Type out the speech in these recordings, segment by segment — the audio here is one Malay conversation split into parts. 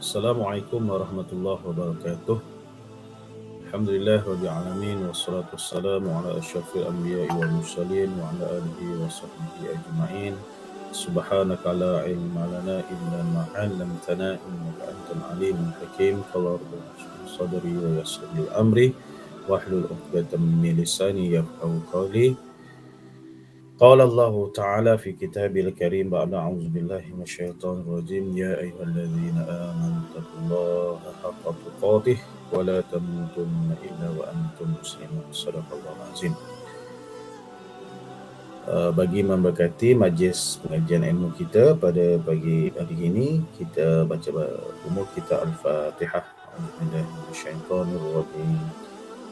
Assalamualaikum warahmatullahi wabarakatuh. Alhamdulillah rabbil alamin wassalatu wassalamu ala asyrafil anbiya'i wal mursalin wa ala alihi wa sahbihi ajma'in. Subhanaka la ilma lana illa ma 'allamtana innaka antal alimul hakim. Qala rabbana shrah sadri wa yassir li amri wahlul 'uqdatam min lisani yafqahu qawli. قال الله تعالى في كتابه الكريم بعد أعوذ بالله من الشيطان الرجيم يا أيها الذين آمنوا اتقوا الله حق تقاته ولا تموتن إلا وأنتم مسلمون. صدق الله العظيم. Bagi memberkati majlis pengajian ilmu kita pada pagi hari ini, kita baca umur kita Al-Fatihah.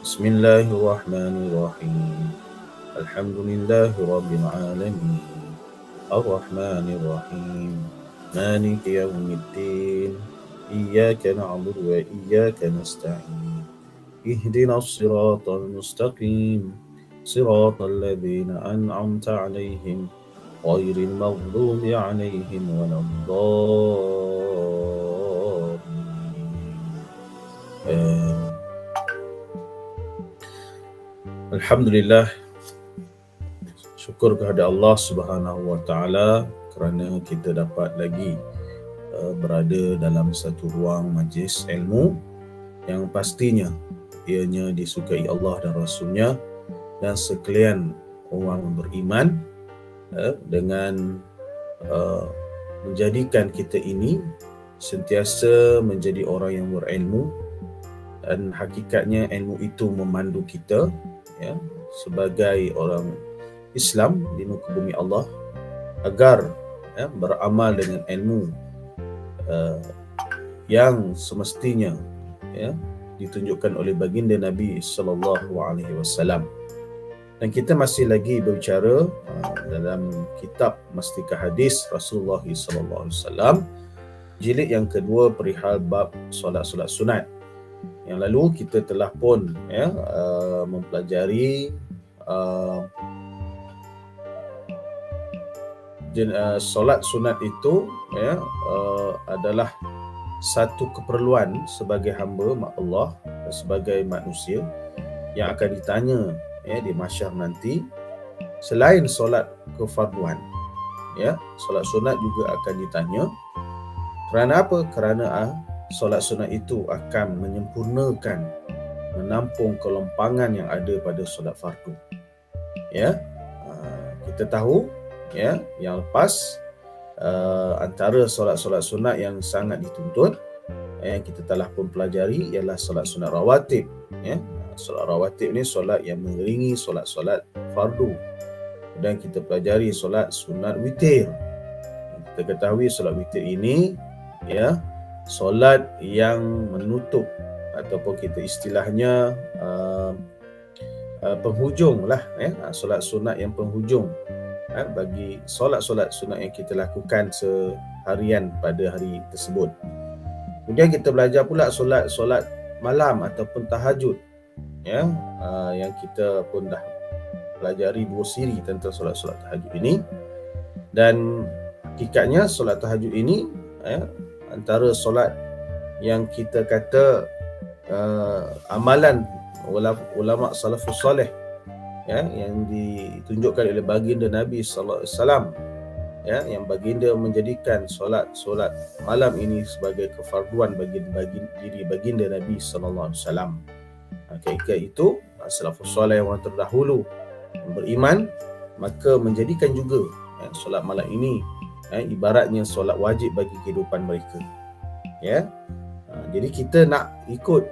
Bismillahirrahmanirrahim. Alhamdulillahi Rabbil Alamin Ar-Rahmanir-Rahim Maliki Yawmiddin Iyyaka na'budu wa iyyaka nasta'in Ihdinas siratal mustaqim Siratal ladzina an'amta 'alaihim ghairil maghdubi 'alaihim waladdallin. Alhamdulillah, syukur kepada Allah Subhanahu wa taala kerana kita dapat lagi berada dalam satu ruang majlis ilmu yang pastinya ianya disukai Allah dan Rasulnya dan sekalian orang beriman, dengan menjadikan kita ini sentiasa menjadi orang yang berilmu, dan hakikatnya ilmu itu memandu kita sebagai orang Islam di muka bumi Allah agar beramal dengan ilmu yang semestinya ditunjukkan oleh baginda Nabi sallallahu alaihi wasallam. Dan kita masih lagi berbicara dalam kitab Mastika Hadis Rasulullah sallallahu alaihi wasallam, jilid yang kedua perihal bab solat-solat sunat. Yang lalu kita telah pun mempelajari solat sunat itu adalah satu keperluan sebagai hamba Allah, sebagai manusia yang akan ditanya di mahsyar nanti. Selain solat kefarduan, solat sunat juga akan ditanya. Kerana apa? Kerana solat sunat itu akan menyempurnakan, menampung kelompangan yang ada pada solat fardu. Kita tahu yang lepas, antara solat-solat sunat yang sangat dituntut yang kita telah pun pelajari ialah solat sunat rawatib. Solat rawatib ni solat yang mengiringi solat-solat fardu. Dan kita pelajari solat sunat witir. Kita ketahui solat witir ini solat yang menutup, ataupun kita istilahnya penghujung lah, solat sunat yang penghujung bagi solat-solat sunat yang kita lakukan seharian pada hari tersebut. Kemudian kita belajar pula solat malam ataupun tahajud, yang kita pun dah pelajari dua siri tentang solat-solat tahajud ini. Dan hakikatnya solat tahajud ini antara solat yang kita kata amalan ulama salafus salih yang ditunjukkan oleh baginda Nabi sallallahu alaihi wasallam, yang baginda menjadikan solat malam ini sebagai kefarduan bagi diri baginda Nabi sallallahu alaihi wasallam. Ketika itu salafus salih orang terdahulu yang beriman maka menjadikan juga solat malam ini ibaratnya solat wajib bagi kehidupan mereka. Jadi kita nak ikut,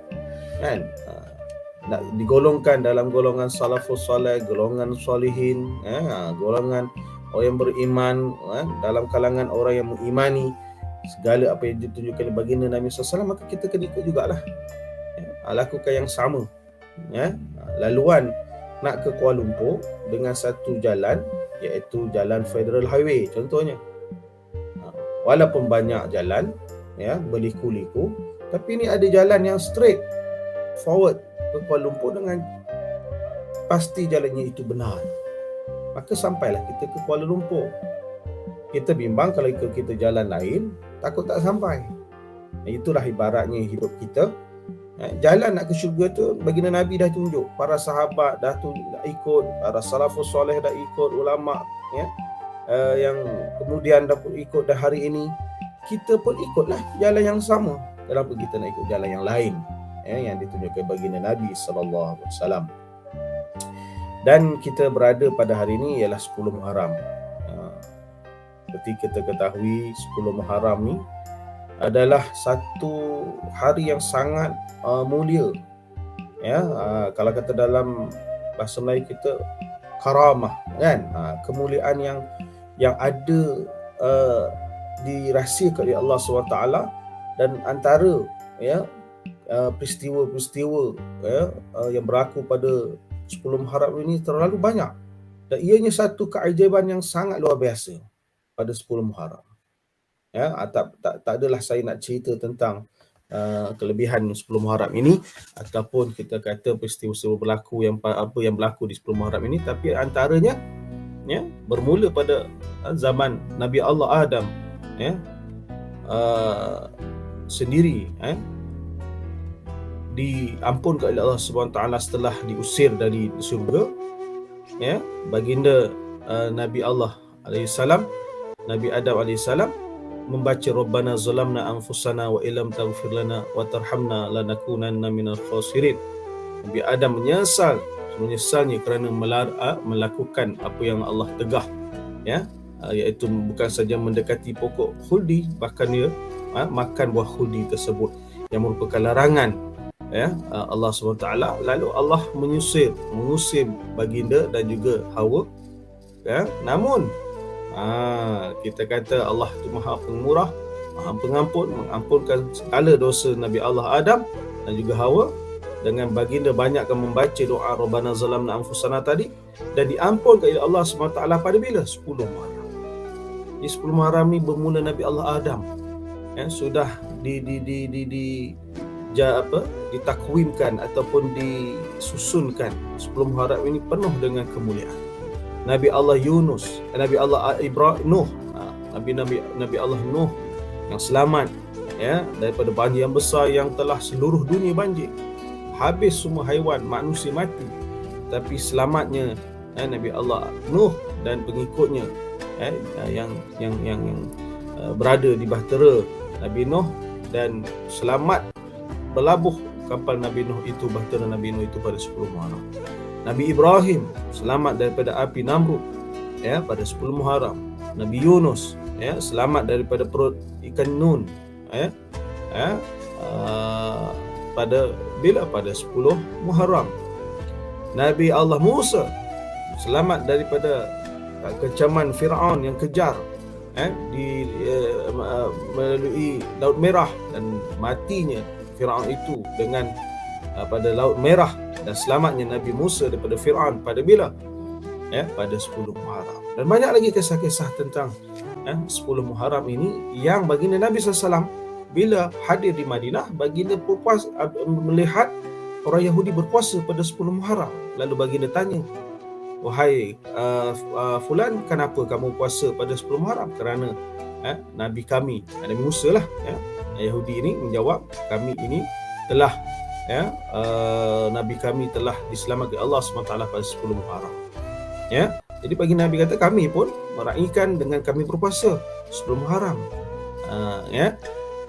nak digolongkan dalam golongan salafus salih, golongan salihin, golongan orang yang beriman, dalam kalangan orang yang mengimani segala apa yang ditunjukkan oleh baginda Nabi SAW, maka kita kena ikut jugalah, lakukan yang sama. Laluan nak ke Kuala Lumpur dengan satu jalan, iaitu jalan Federal Highway contohnya, walaupun banyak jalan berliku-liku, tapi ini ada jalan yang straight forward ke Kuala Lumpur dengan pasti jalannya itu benar, maka sampailah kita ke Kuala Lumpur. Kita bimbang kalau ikut kita jalan lain, takut tak sampai. Itulah ibaratnya hidup kita. Jalan nak ke syurga tu baginda Nabi dah tunjuk, para sahabat dah ikut, para salafus soleh dah ikut, ulama ya, yang kemudian dah ikut dah hari ini. Kita pun ikutlah jalan yang sama. Kenapa kita nak ikut jalan yang lain yang ditunjukkan baginda Nabi sallallahu alaihi wasallam? Dan kita berada pada hari ini ialah 10 Muharram. Seperti kita ketahui, 10 Muharram ni adalah satu hari yang sangat mulia. Kalau kata dalam bahasa Melayu kita, karamah kan, kemuliaan yang ada dirahsiakan oleh Allah SWT. Dan antara peristiwa-peristiwa yang berlaku pada 10 Muharram ini terlalu banyak, dan ianya satu keajaiban yang sangat luar biasa pada 10 Muharram. Tak adalah saya nak cerita tentang kelebihan 10 Muharram ini, ataupun kita kata peristiwa-peristiwa berlaku yang berlaku di 10 Muharram ini, tapi antaranya bermula pada zaman Nabi Allah Adam sendiri diampunkan oleh Allah SWT setelah diusir dari syurga. Baginda Nabi Allah alaihissalam, Nabi Adam alaihissalam membaca Rabbana zalamna anfusana wa illam taghfir lana wa tarhamna lanakunanna minal khasirin. Nabi Adam menyesalnya kerana melakukan apa yang Allah tegah, iaitu bukan saja mendekati pokok khuldi, bahkan dia makan buah khuldi tersebut yang merupakan larangan Allah SWT. Lalu Allah mengusir baginda dan juga Hawa. Namun kita kata Allah itu Maha Pemurah, Maha Pengampun, mengampunkan segala dosa Nabi Allah Adam dan juga Hawa, dengan baginda banyakkan membaca doa Rabbana zalamna anfusana tadi, dan diampunkan oleh Allah SWT pada bila? 10 Muharram. Di 10 Muharram ni bermula Nabi Allah Adam sudah ditakwimkan ataupun disusunkan. 10 Muharram ini penuh dengan kemuliaan. Nabi Allah Yunus, Nabi Allah Ibrahim, Nuh, Nabi Allah Nuh yang selamat daripada banjir yang besar yang telah seluruh dunia banjir. Habis semua haiwan, manusia mati. Tapi selamatnya Nabi Allah Nuh dan pengikutnya yang berada di bahtera Nabi Nuh, dan selamat berlabuh kapal Nabi Nuh itu, bahtera Nabi Nuh itu pada 10 Muharram. Nabi Ibrahim selamat daripada api Namrud pada 10 Muharram. Nabi Yunus selamat daripada perut ikan Nun pada 10 Muharram. Nabi Allah Musa selamat daripada kecaman Firaun yang kejar melalui Laut Merah, dan matinya Firaun itu dengan pada Laut Merah, dan selamatnya Nabi Musa daripada Firaun pada bila? Pada 10 Muharram. Dan banyak lagi kisah-kisah tentang 10 Muharram ini yang baginda Nabi SAW bila hadir di Madinah, baginda melihat orang Yahudi berpuasa pada 10 Muharram. Lalu baginda tanya, wahai fulan, kenapa kamu puasa pada 10 Muharram? Kerana Nabi kami, Nabi Musa lah, Yahudi ini menjawab, kami ini telah Nabi kami telah diselamatkan Allah SWT pada 10 Muharram. Jadi bagi Nabi kata, kami pun meraihkan dengan kami berpuasa 10 Muharram.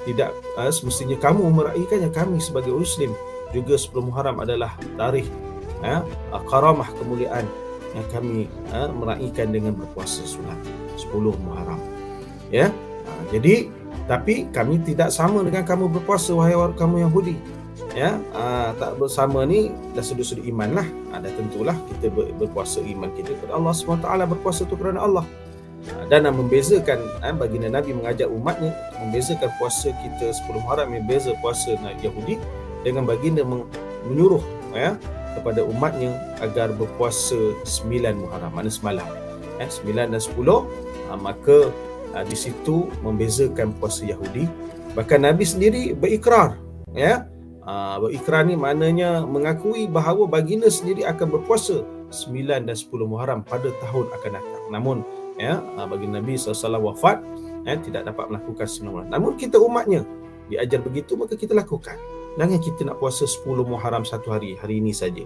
Tidak semestinya kamu meraihkannya, kami sebagai Muslim juga 10 Muharram adalah tarikh karamah, kemuliaan yang kami meraihkan dengan berpuasa sunat 10 Muharram. Jadi tapi kami tidak sama dengan kamu berpuasa, wahai kamu Yahudi. Tak bersama ni dah sudut-sudut iman lah. Dah tentulah kita berpuasa iman kita kepada Allah SWT, berpuasa tu kerana Allah. Dan membezakan, baginda Nabi mengajak umatnya membezakan puasa kita 10 Muharram yang beza puasa Yahudi, dengan baginda menyuruh kepada umatnya agar berpuasa 9 Muharram, makna semalam 9 dan 10. Maka di situ membezakan puasa Yahudi. Bahkan Nabi sendiri berikrar, berikrar ni maknanya mengakui bahawa baginda sendiri akan berpuasa 9 dan 10 Muharram pada tahun akan datang. Namun baginda Nabi SAW wafat, tidak dapat melakukan 9 Muharram. Namun kita umatnya diajar begitu, maka kita lakukan. Jangan kita nak puasa 10 Muharram satu hari ini saja.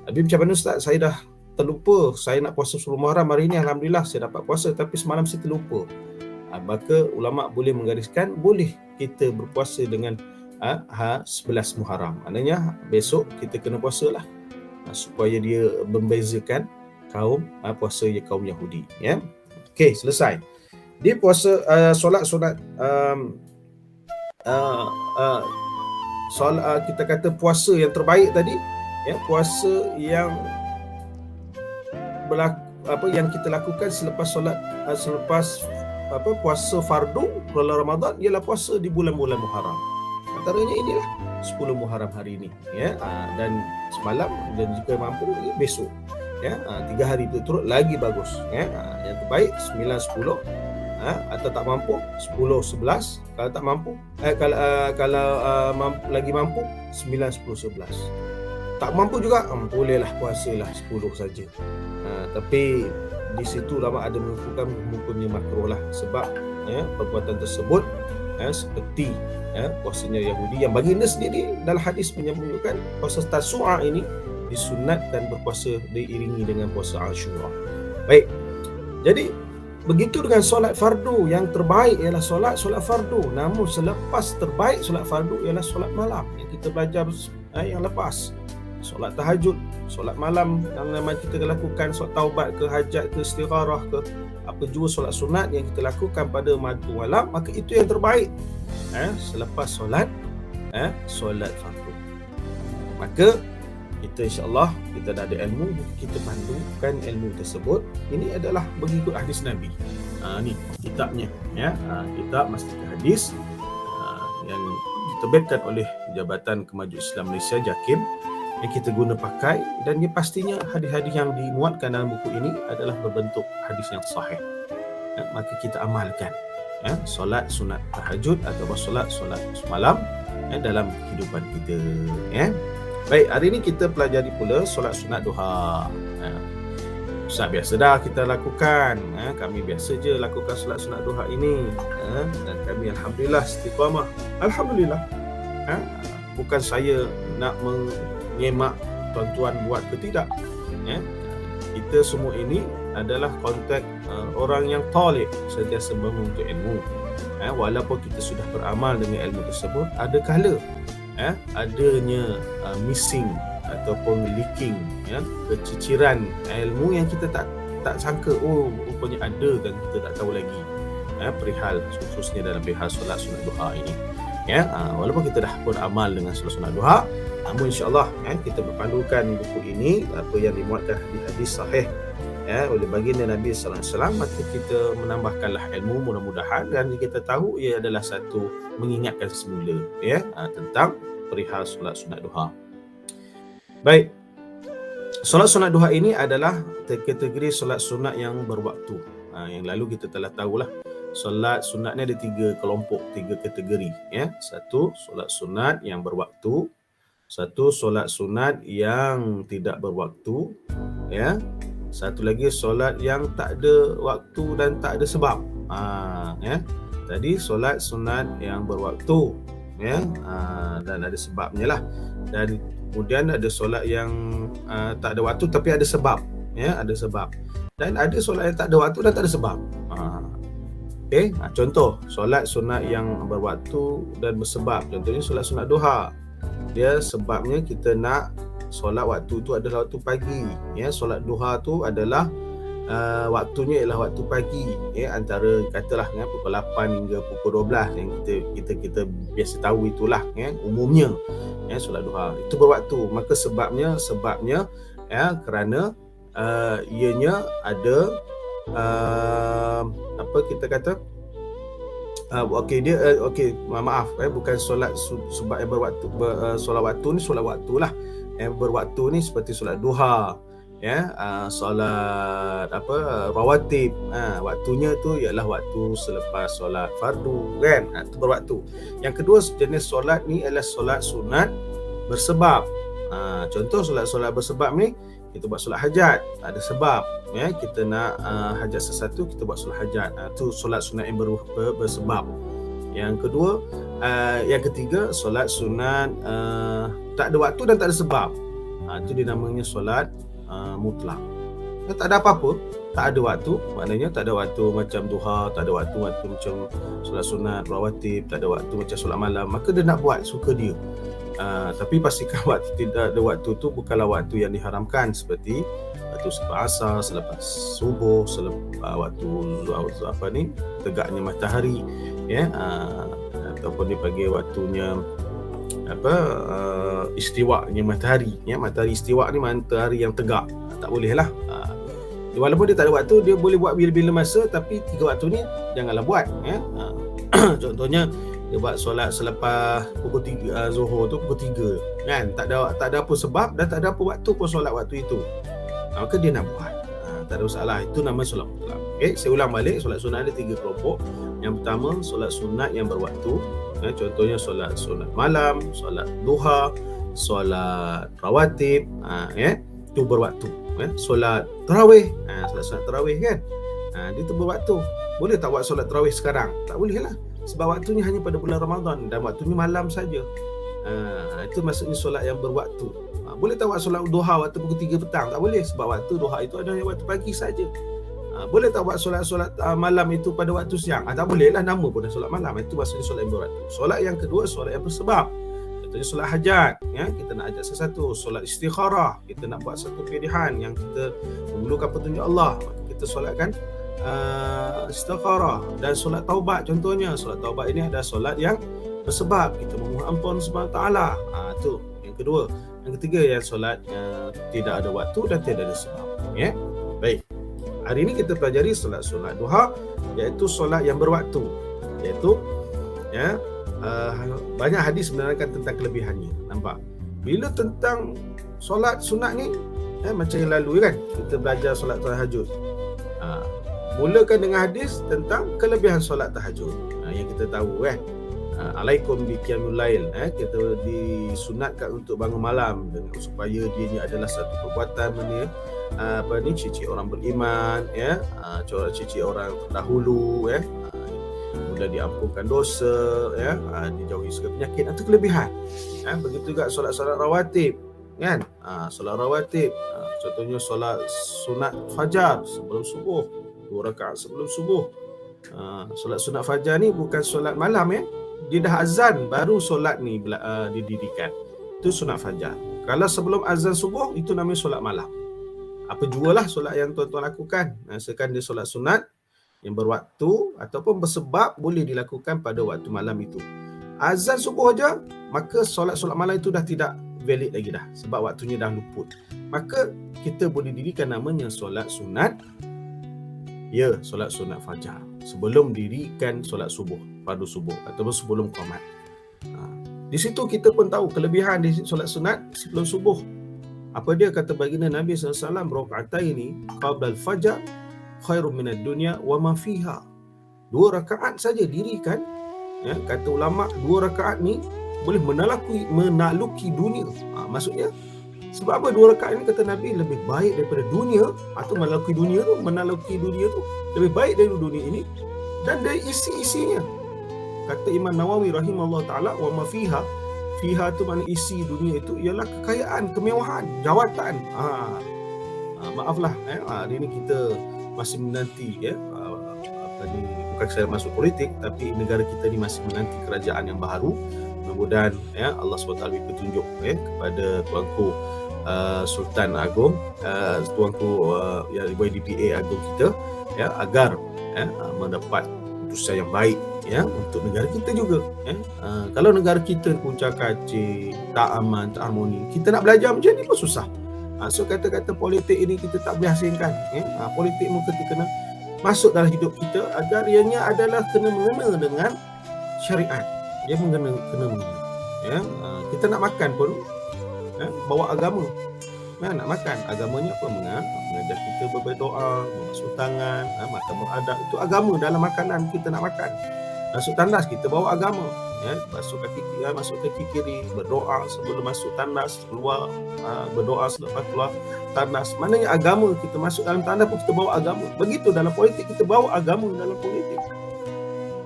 Habis macam mana Ustaz, saya dah terlupa, saya nak puasa 10 Muharram hari ini, Alhamdulillah saya dapat puasa, tapi semalam saya terlupa. Maka ulama' boleh menggariskan, boleh kita berpuasa dengan 11 Muharram. Maknanya besok kita kena puasa lah, supaya dia membezakan kaum puasa kaum Yahudi. Okey, selesai. Dia puasa solat sunat kita kata puasa yang terbaik tadi, puasa yang yang kita lakukan selepas solat puasa fardu bulan Ramadan ialah puasa di bulan-bulan Muharram. Antaranya inilah 10 Muharram hari ini, dan semalam, dan jika mampu besok, 3 hari berturut lagi bagus, yang terbaik 9, 10, atau tak mampu 10, 11, kalau tak mampu lagi mampu 9, 10, 11. Tak mampu juga bolehlah puasalah 10 saja. Tapi di situ ulama ada menentukan hukumnya makruh lah, sebab perbuatan tersebut seperti puasanya Yahudi, yang baginda sendiri dalam hadis menunjukkan puasa Tasu'a ini disunatkan berpuasa diiringi dengan puasa Ashura. Baik, jadi begitu dengan solat fardu, yang terbaik ialah solat fardu. Namun selepas terbaik solat fardu ialah solat malam, yang kita belajar yang lepas. Solat tahajud, solat malam yang memang kita lakukan, solat taubat ke, hajat ke, istigharah ke, apa jua solat sunat yang kita lakukan pada waktu malam, maka itu yang terbaik selepas solat fardu. Maka kita insya-Allah kita dah ada ilmu, kita pandukan ilmu tersebut. Ini adalah mengikut hadis Nabi. Ni kitabnya, kitab Mastikah Hadis yang diterbitkan oleh Jabatan Kemajuan Islam Malaysia JAKIM, yang kita guna pakai, dan pastinya hadis-hadis yang dimuatkan dalam buku ini adalah berbentuk hadis yang sahih. Maka kita amalkan solat sunat tahajud atau solat semalam dalam kehidupan kita. Baik, hari ini kita pelajari pula solat sunat duha. Ustaz, biasa dah kita lakukan. Kami biasa je lakukan solat sunat duha ini. Dan kami Alhamdulillah istiqamah. Alhamdulillah. Bukan saya nak menyemak tuan-tuan buat ke tidak. Kita semua ini adalah konteks orang yang talib, sentiasa menuntut ilmu. Walaupun kita sudah beramal dengan ilmu tersebut, ada kala adanya missing ataupun leaking, keciciran ilmu yang kita tak sangka, rupanya ada dan kita tak tahu lagi perihal, khususnya dalam perihal solat sunat duha ini. Walaupun kita dah pun amal dengan solat sunat duha, namun insya-Allah kita berpandukan buku ini apa yang dimuatkan hadis sahih oleh baginda Nabi sallallahu alaihi wasallam, maka kita menambahkanlah ilmu, mudah-mudahan, dan kita tahu ia adalah satu mengingatkan semula tentang perihal solat sunat duha. Baik, solat sunat duha ini adalah kategori solat sunat yang berwaktu. Yang lalu kita telah tahulah solat sunat ni ada 3 kelompok, 3 kategori. Satu, solat sunat yang berwaktu. Satu, solat sunat yang tidak berwaktu. Satu lagi solat yang tak ada waktu dan tak ada sebab. Tadi solat sunat yang berwaktu, dan ada sebabnya lah. Dan kemudian ada solat yang tak ada waktu tapi ada sebab, ada sebab. Dan ada solat yang tak ada waktu dan tak ada sebab. Contoh solat sunat yang berwaktu dan bersebab, contohnya solat sunat duha. Dia sebabnya kita nak solat waktu tu adalah waktu pagi. Solat duha tu adalah waktunya ialah waktu pagi, antara katalah pukul 8 hingga pukul 12 yang kita biasa tahu itulah umumnya. Solat duha itu berwaktu. Maka sebabnya kerana ianya ada apa kita kata bukan solat sebab yang berwaktu, solat waktu ni solat waktulah. Yang berwaktu ni seperti solat duha, solat rawatib, waktunya tu ialah waktu selepas solat fardu, kan? Itu berwaktu. Yang kedua jenis solat ni adalah solat sunat bersebab. Contoh solat bersebab ni, kita buat solat hajat, ada sebab, kita nak hajat sesuatu, kita buat solat hajat. Itu solat sunat yang bersebab. Yang kedua, yang ketiga, solat sunat tak ada waktu dan tak ada sebab. Itu dinamanya solat mutlak. Tak ada apa-apa, tak ada waktu, maknanya tak ada waktu macam duha, tak ada waktu macam solat sunat rawatib, tak ada waktu macam solat malam, maka dia nak buat suka dia. Tapi pastikan waktu tidak ada waktu tu bukanlah waktu yang diharamkan, seperti waktu selepas asar, selepas subuh, selepas waktu tegaknya matahari, ataupun dipanggil waktunya istiwanya matahari, matahari istiwa ni matahari yang tegak, tak boleh lah. Walaupun dia tak ada waktu, dia boleh buat bila-bila masa, tapi 3 waktu ni janganlah buat. Contohnya dia buat solat selepas pukul 3 Zuhur tu pukul 3 kan, tak ada apa sebab dan tak ada apa waktu pun solat waktu itu, maka dia nak buat, tak ada masalah. Itu nama solat mutlak. Saya ulang balik, solat sunat ada 3 kelompok. Yang pertama, solat sunat yang berwaktu, contohnya solat sunat malam, solat duha, solat rawatib, itu berwaktu. Solat tarawih, solat sunat tarawih kan, dia tu berwaktu. Boleh tak buat solat tarawih sekarang? Tak boleh lah, sebab waktunya hanya pada bulan Ramadan dan waktunya malam saja. Itu maksudnya solat yang berwaktu. Boleh tak buat solat duha waktu pukul 3 petang? Tak boleh, sebab waktu duha itu adalah waktu pagi saja. Boleh tak buat solat malam itu pada waktu siang? Tak boleh lah, nama pun dah solat malam. Itu maksudnya solat yang berwaktu. Solat yang kedua, solat yang bersebab. Contohnya solat hajat, kita nak ajak sesuatu. Solat istikharah, kita nak buat satu pilihan yang kita memerlukan petunjuk Allah, maka kita solatkan istikharah. Dan solat taubat, contohnya solat taubat ini adalah solat yang bersebab, kita memohon ampun Subhanahu taala. Itu yang kedua. Yang ketiga, yang solat tidak ada waktu dan tidak ada sebab. Baik. Hari ini kita pelajari solat sunat duha, iaitu solat yang berwaktu. Iaitu banyak hadis menerangkan tentang kelebihannya. Nampak? Bila tentang solat sunat ni, macam yang lalu kan, kita belajar solat tahajud. Mulakan dengan hadis tentang kelebihan solat tahajud. Yang kita tahu kan, alaikum bi qiyamul lail, kita disunatkan untuk bangun malam dengan supaya dia ni adalah satu perbuatan ciri-ciri orang beriman, ciri-ciri orang terdahulu, mudah diampunkan dosa, dijauhi segala penyakit. Itu kelebihan. Begitu juga solat-solat rawatib kan, solat rawatib, contohnya solat sunat fajar sebelum subuh, 2 rakaat sebelum subuh. Solat sunat fajar ni bukan solat malam, dia dah azan baru solat ni didirikan. Itu sunat fajar. Kalau sebelum azan subuh, itu namanya solat malam. Apa jualah solat yang tuan-tuan lakukan. Asalkan dia solat sunat yang berwaktu ataupun bersebab, boleh dilakukan pada waktu malam itu. Azan subuh aja, maka solat-solat malam itu dah tidak valid lagi dah, sebab waktunya dah luput. Maka kita boleh dirikan namanya solat sunat, solat sunat fajar, sebelum dirikan solat subuh, fardu subuh ataupun sebelum qamat. Di situ kita pun tahu kelebihan di solat sunat sebelum subuh. Apa dia? Kata baginda Nabi SAW, raka'ataini qabla al-fajr khairum minad dunya wa ma fiha. 2 rakaat saja dirikan, kata ulama, 2 rakaat ni boleh menaluki dunia. Maksudnya sebab apa 2 rakaat ni, kata Nabi, lebih baik daripada dunia, atau menaluki dunia tu lebih baik dari dunia ini dan dari isi-isinya. Kata Imam Nawawi rahimahullah taala, wa ma fiha, fiha tu makna isi dunia itu ialah kekayaan, kemewahan, jawatan. Maaflah, hari ini kita masih menanti, bukan saya masuk politik, tapi negara kita ni masih menanti kerajaan yang baru. Mudah-mudahan Allah SWT beri petunjuk kepada tuanku Sultan Agong, tuanku YDPA Agong kita, agar mendapat keputusan yang baik untuk negara kita juga. Kalau negara kita kuncang kacir, tak aman, tak harmoni, kita nak belajar macam ni pun susah. So kata-kata politik ini kita tak boleh asingkan. Politik kita kena masuk dalam hidup kita agar ianya adalah kena-mengena dengan syariat. Dia kena mengena. Kita nak makan pun bawa agama. Nak makan, agamanya apa? Mengajar kita berdoa, membasuh tangan, makan beradab. Itu agama dalam makanan kita nak makan. Masuk tandas, kita bawa agama. Masuk kaki kiri, berdoa sebelum masuk tandas, keluar berdoa selepas keluar tandas. Maknanya agama, kita masuk dalam tandas pun kita bawa agama. Begitu dalam politik, kita bawa agama dalam politik.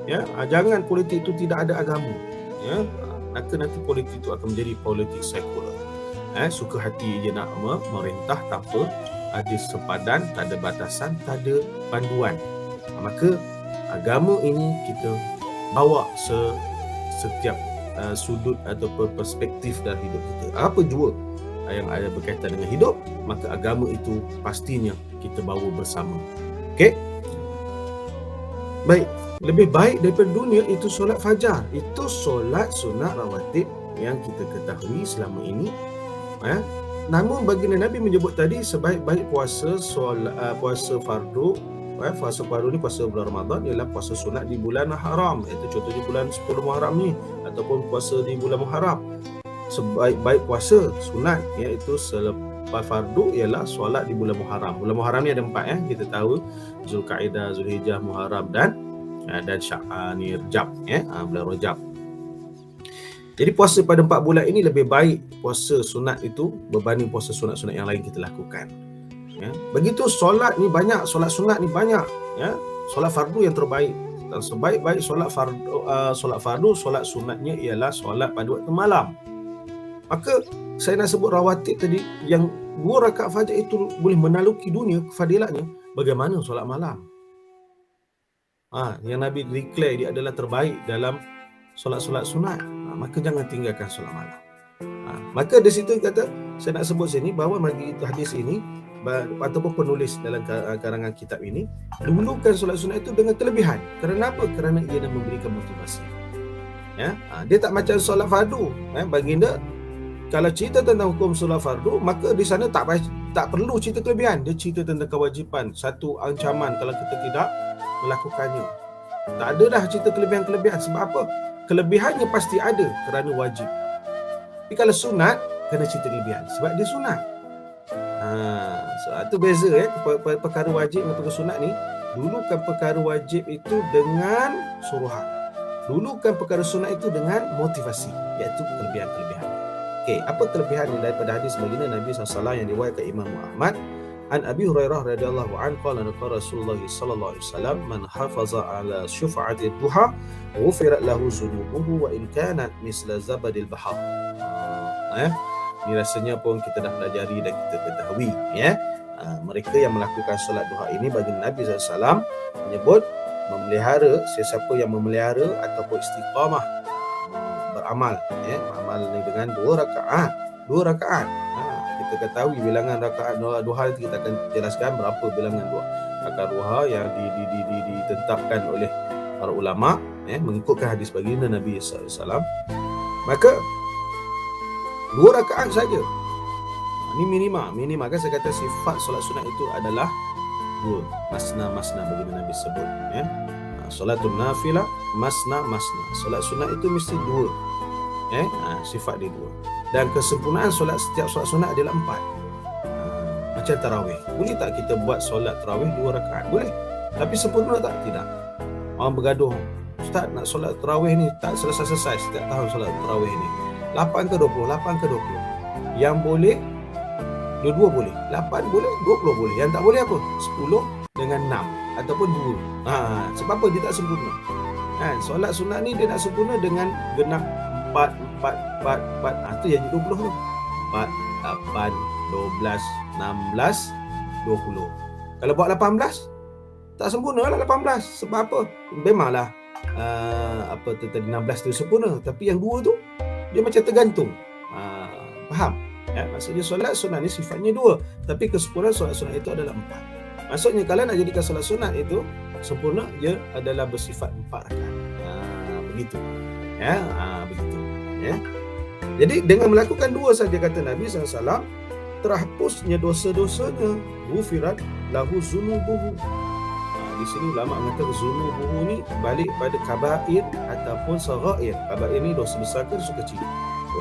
Ya, jangan politik itu tidak ada agama. Ya, maka nanti politik itu akan menjadi politik sekular. Suka hati je nak merintah tanpa ada sempadan, tak ada batasan, tak ada panduan. Maka agama ini kita bawa setiap sudut ataupun perspektif dalam hidup kita. Apa jua yang ada berkaitan dengan hidup, maka agama itu pastinya kita bawa bersama. Okey? Baik, lebih baik daripada dunia itu solat fajar. Itu solat sunat rawatib yang kita ketahui selama ini. Namun baginda Nabi menyebut tadi sebaik-baik puasa puasa fardu. Puasa fardu ni puasa bulan Ramadan ialah puasa sunat di bulan haram. Itu contohnya bulan 10 Muharram ni, ataupun puasa di bulan Muharram. Sebaik-baik puasa sunat iaitu selepas fardu ialah solat di bulan Muharram. Bulan Muharram ni ada 4 kita tahu, Zulkaidah, Zulhijjah, Muharram dan Sya'ban, Rajab, bulan Rajab. Jadi puasa pada 4 bulan ini lebih baik puasa sunat itu berbanding puasa sunat-sunat yang lain kita lakukan. Begitu solat ni banyak, solat sunat ni banyak. Solat fardu yang terbaik. Dan sebaik-baik solat fardu, solat sunatnya ialah solat pada waktu malam. Maka saya nak sebut rawatib tadi, yang 2 rakaat fajar itu boleh menaluki dunia kefadilatnya. Bagaimana solat malam? Yang Nabi declare dia adalah terbaik dalam solat-solat sunat. Maka jangan tinggalkan solat malam. Maka di situ kata, saya nak sebut sini bahawa bagi hadis ini ataupun penulis dalam karangan kitab ini dahulukan solat sunat itu dengan kelebihan. Kerana apa? Kerana ia dah memberikan motivasi. Dia tak macam solat fardu. Baginda kalau cerita tentang hukum solat fardu, maka di sana tak perlu cerita kelebihan. Dia cerita tentang kewajipan, satu ancaman kalau kita tidak melakukannya. Tak ada dah cerita kelebihan-kelebihan. Sebab apa? Kelebihannya pasti ada kerana wajib. Tapi kalau sunat, kena cerita kelebihan sebab dia sunat. So itu beza perkara wajib dengan perkara sunat ni. Dulukan perkara wajib itu dengan suruhan. Dulukan perkara sunat itu dengan motivasi, iaitu kelebihan-kelebihan. Okey, apa kelebihan ni daripada hadis baginda Nabi SAW yang diriwayatkan Imam Ahmad? An Abi Hurairah radhiyallahu anhu qala qala Rasulullah sallallahu alaihi wasallam man hafaza ala syufa'ati duha ghufirat lahu dhunubuhu wa in kanat misla zabadil bahar. Ini rasanya pun kita dah pelajari dan kita ketahui mereka yang melakukan solat duha ini bagi Nabi SAW menyebut memelihara, sesiapa yang memelihara ataupun istiqamah beramal amal ni dengan 2 rakaat. Kita ketahui bilangan rakaat duha, kita akan jelaskan berapa bilangan rakaat duha yang ditetapkan oleh para ulama mengikutkan hadis baginda Nabi SAW. Maka 2 rakaat saja. Ini minima kan saya kata sifat solat sunat itu adalah 2, masna baginda Nabi sebut. Solatun nafilah masna. Solat sunat itu mesti 2. Sifat dia 2. Dan kesempurnaan setiap solat sunat adalah 4. Macam tarawih. Boleh tak kita buat solat tarawih 2 rakaat? Boleh. Tapi sempurna tak? Tidak. Orang bergaduh, Ustaz nak solat tarawih ni tak selesai-selesai setiap tahun solat tarawih ni. 8 ke 20? 8 ke 20? Yang boleh, dua-dua boleh. 8 boleh, 20 boleh. Yang tak boleh apa? 10 dengan 6 ataupun 2. Sebab apa? Dia tak sempurna. Solat sunat ni dia nak sempurna dengan genap 4. Itu yang 20 tu. 4, 8, 12, 16, 20. Kalau buat 18, tak sempurna lah 18. Sebab apa? Memanglah tadi 16 tu sempurna. Tapi yang 2 tu, dia macam tergantung. Faham? Maksudnya solat sunat ni sifatnya 2. Tapi kesempurnaan solat sunat itu adalah 4. Maksudnya kalau nak jadikan solat sunat itu sempurna, dia adalah bersifat 4 rakaat. Begitu. Begitu. Jadi dengan melakukan 2 saja kata Nabi SAW, terhapusnya dosa-dosanya. Ghufirat lahu zunubuhu. Di sini ulama mengatakan zunubuhu ni balik pada kabair ataupun saghair. Kabair ni dosa besar ke dosa kecil.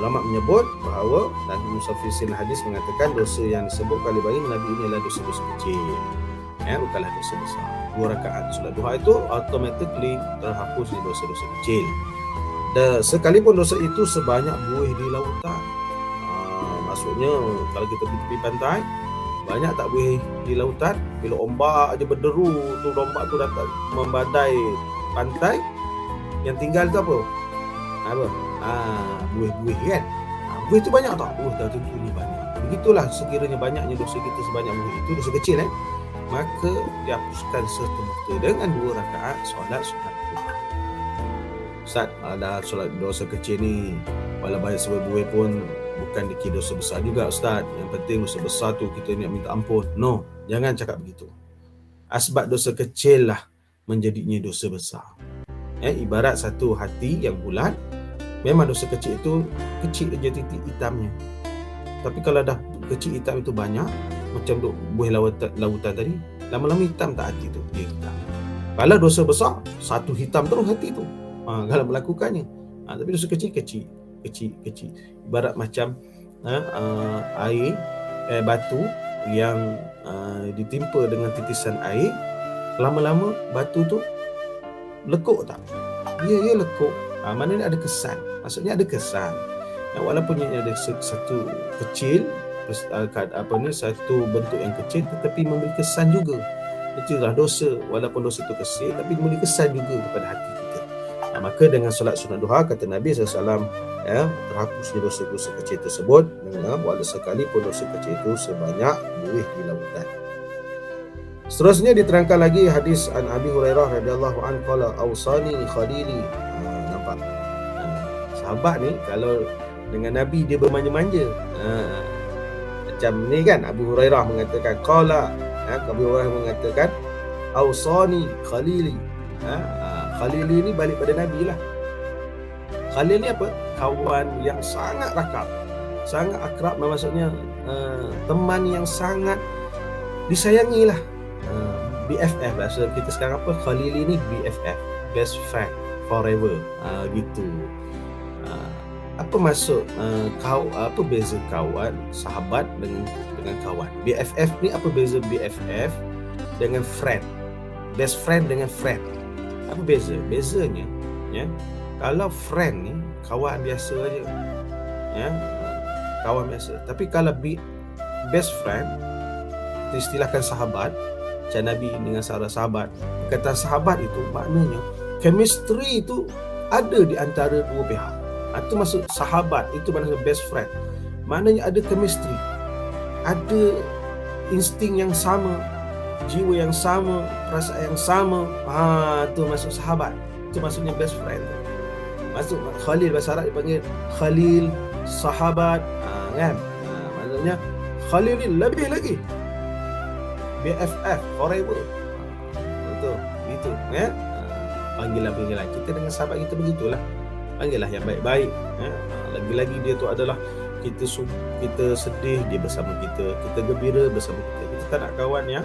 Ulama menyebut bahawa dan musafisin hadis mengatakan dosa yang disebut kali bagi Nabi ini adalah dosa-dosa kecil. Bukanlah dosa besar. 2 rakaat solat duha itu automatically terhapus di dosa-dosa kecil. Dan sekalipun dosa itu sebanyak buih di lautan. Maksudnya kalau kita pergi tepi pantai, banyak tak buih di lautan. Bila ombak aja berderu tu, ombak tu dapat membadai pantai, Yang tinggal tu apa? Apa? Buih-buih kan? Buih tu banyak tak? Dah tentunya banyak. Begitulah sekiranya banyaknya dosa kita sebanyak buih itu, dosa kecil maka dihapuskan serta-merta dengan 2 rakaat solat sunat duha. Ustaz, dah solat dosa kecil ni walau banyak sebab buih pun bukan dikira dosa besar juga Ustaz. Yang penting dosa besar tu kita nak minta ampun. No, jangan cakap begitu. Asbab dosa kecil lah menjadinya dosa besar. Ibarat satu hati yang bulat, memang dosa kecil itu kecil je titik hitamnya. Tapi kalau dah kecil hitam itu banyak, macam buih lautan tadi, lama-lama hitam tak hati tu, dia hitam. Kalau dosa besar, satu hitam terus hati tu kalau melakukannya. Tapi dosa kecil. Ibarat macam air, batu yang ditimpa dengan titisan air, lama-lama batu tu lekuk tak? Ya lekuk. Maknanya ada kesan. Maksudnya ada kesan. Walaupun ia ada satu kecil, satu bentuk yang kecil, tetapi memberi kesan juga. Itulah dosa. Walaupun dosa itu kecil, tapi memberi kesan juga kepada hati kita. Maka dengan solat sunat duha, kata Nabi SAW, terhapusnya dosa-dosa kecil tersebut, walau sekalipun dosa kecil itu sebanyak buih di lautan. Seterusnya diterangkan lagi hadis an Abi Hurairah radhiyallahu anhu qala awsani khalili. Nampak? Sahabat ni kalau dengan Nabi dia bermanja-manja. Macam ni kan Abu Hurairah mengatakan qala, Abu Hurairah mengatakan awsani khalili. Khalili ni balik pada Nabi lah. Khalil ni apa? Kawan yang sangat rakat, sangat akrab, maksudnya teman yang sangat disayangi lah. BFF lah. So, kita sekarang apa? Khalili ni BFF, best friend forever. Gitu. Apa maksud apa beza kawan, sahabat dengan kawan? BFF ni apa beza BFF dengan friend? Best friend dengan friend. Apa beza? Bezanya kalau friend ni kawan biasa aja. Kawan biasa. Tapi kalau best friend, istilahkan sahabat, macam Nabi dengan sahabat. Kata sahabat itu maknanya chemistry itu ada di antara dua pihak. Itu maksud sahabat, itu maknanya best friend. Maknanya ada chemistry, ada insting yang sama, jiwa yang sama, perasaan yang sama. Itu maksud sahabat. Itu maksudnya best friend. Maksud Khalil, bahasa Arab dipanggil Khalil, sahabat, kan? Maksudnya Khalil ni lebih lagi BFF forever. Betul, gitu kan? Panggilan kita dengan sahabat kita begitulah. Panggillah yang baik-baik. Lagi-lagi dia tu adalah kita sedih, dia bersama kita. Kita gembira bersama kita. Kita tak nak kawan yang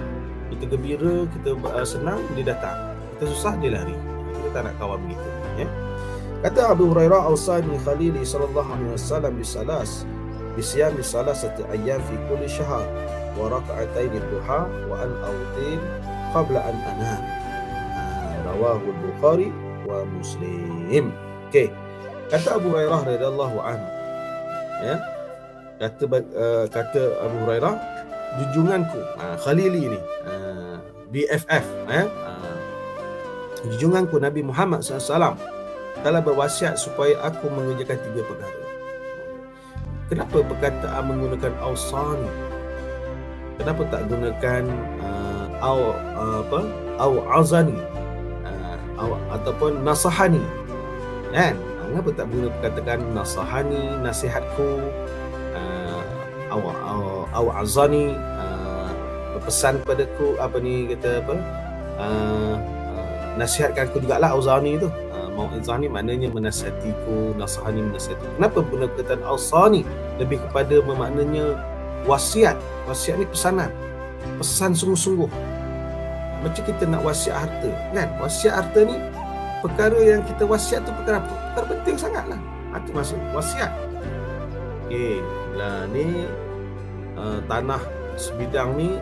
kita gembira, kita senang, dia datang. Kita susah, dia lari. Kita tak nak kawan begitu. Kata Abu Hurairah, awsani Khalili sallallahu alaihi wasallam bisiyami salasati ayyam fi kulli syahr wa raka'atain duha wa an awtir qabla an anam. Rawahu Bukhari wa Muslim. Okey. Kata Abu Hurairah radhiyallahu anhu, kata Abu Hurairah, junjunganku Khalili ni, BFF, junjunganku Nabi Muhammad SAW telah berwasiat supaya aku mengerjakan 3 perkara. Kenapa perkataan menggunakan awsani? Kenapa tak gunakan azani ataupun nasahani? Kan? Kenapa tak guna perkataan nasahani, nasihatku, azani, berpesan padaku, nasihatkanku jugalah. Awzani tu mau'izani maknanya menasihatiku, nasahani menasihati. Kenapa guna perkataan awsani? Lebih kepada memaknanya wasiat. Wasiat ni pesanan, pesan sungguh-sungguh. Macam kita nak wasiat harta, kan? Wasiat harta ni perkara yang kita wasiat tu perkara apa? Perkara penting sangatlah. Itu maksud wasiat. Lah ni tanah sebidang ni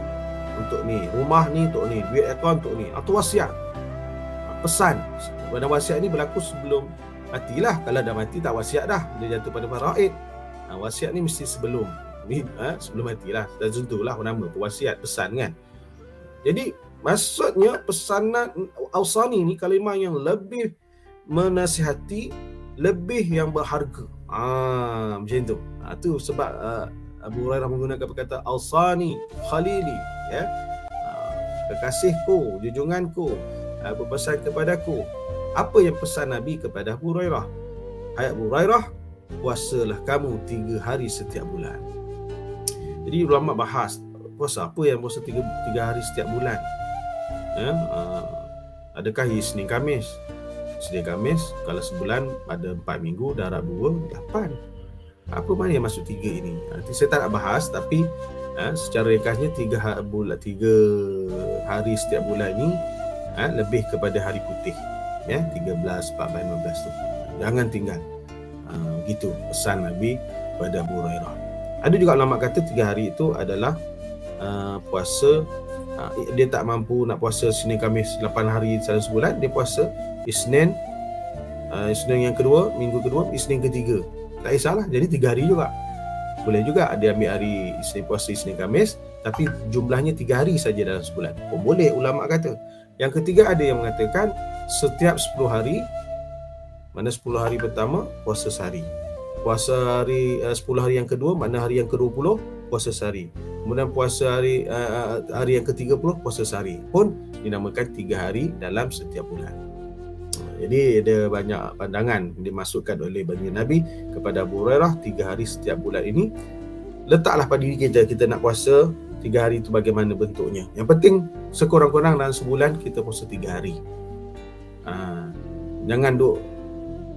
untuk ni, rumah ni untuk ni, duit akaun untuk ni. Itu wasiat. Pesan. Pada wasiat ni berlaku sebelum matilah. Kalau dah mati tak wasiat dah, dia jatuh pada faraid. Wasiat ni mesti sebelum matilah. Dan tentulah nama wasiat, pesan kan. Jadi maksudnya pesanan awsani ni kalimah yang lebih menasihati lebih yang berharga. Macam tu. Tu sebab Abu Hurairah menggunakan perkataan Ausani Khalili, ya. Kekasihku, junjunganku, berpesan kepadaku. Apa yang pesan Nabi kepada Abu Hurairah? Hai Abu Hurairah, puasalah kamu 3 hari setiap bulan. Jadi ulama bahas puasa apa yang puasa 3 hari setiap bulan. Ya, adakah Isnin Khamis? Isnin Khamis kalau sebulan ada 4 minggu, darab 2, 8. Apa mana yang masuk 3 ini? Nanti saya tak nak bahas, tapi secara ringkasnya 3 hari setiap bulan ni lebih kepada hari putih, ya, 13, 14, 15 tu. Jangan tinggal. Gitu pesan Nabi pada Abu Hurairah. Ada juga ulama kata 3 hari itu adalah puasa. Dia tak mampu nak puasa Isnin Khamis 8 hari dalam sebulan, dia puasa Isnin yang kedua, minggu kedua, Isnin ketiga. Tak kisahlah, jadi 3 hari juga. Boleh juga dia ambil hari Isnin, puasa Isnin Khamis, tapi jumlahnya 3 hari saja dalam sebulan. Boleh ulama kata. Yang ketiga ada yang mengatakan setiap 10 hari, mana 10 hari pertama puasa sehari. Puasa hari 10 hari yang kedua, mana hari yang ke-20 puasa sehari. Kemudian puasa hari yang ke-30 puasa sehari. Pun dinamakan 3 hari dalam setiap bulan. Jadi ada banyak pandangan dimasukkan oleh baginda Nabi kepada Abu Hurairah 3 hari setiap bulan ini. Letaklah pada diri kita nak puasa 3 hari itu bagaimana bentuknya. Yang penting sekurang-kurang dalam sebulan kita puasa 3 hari. Jangan duk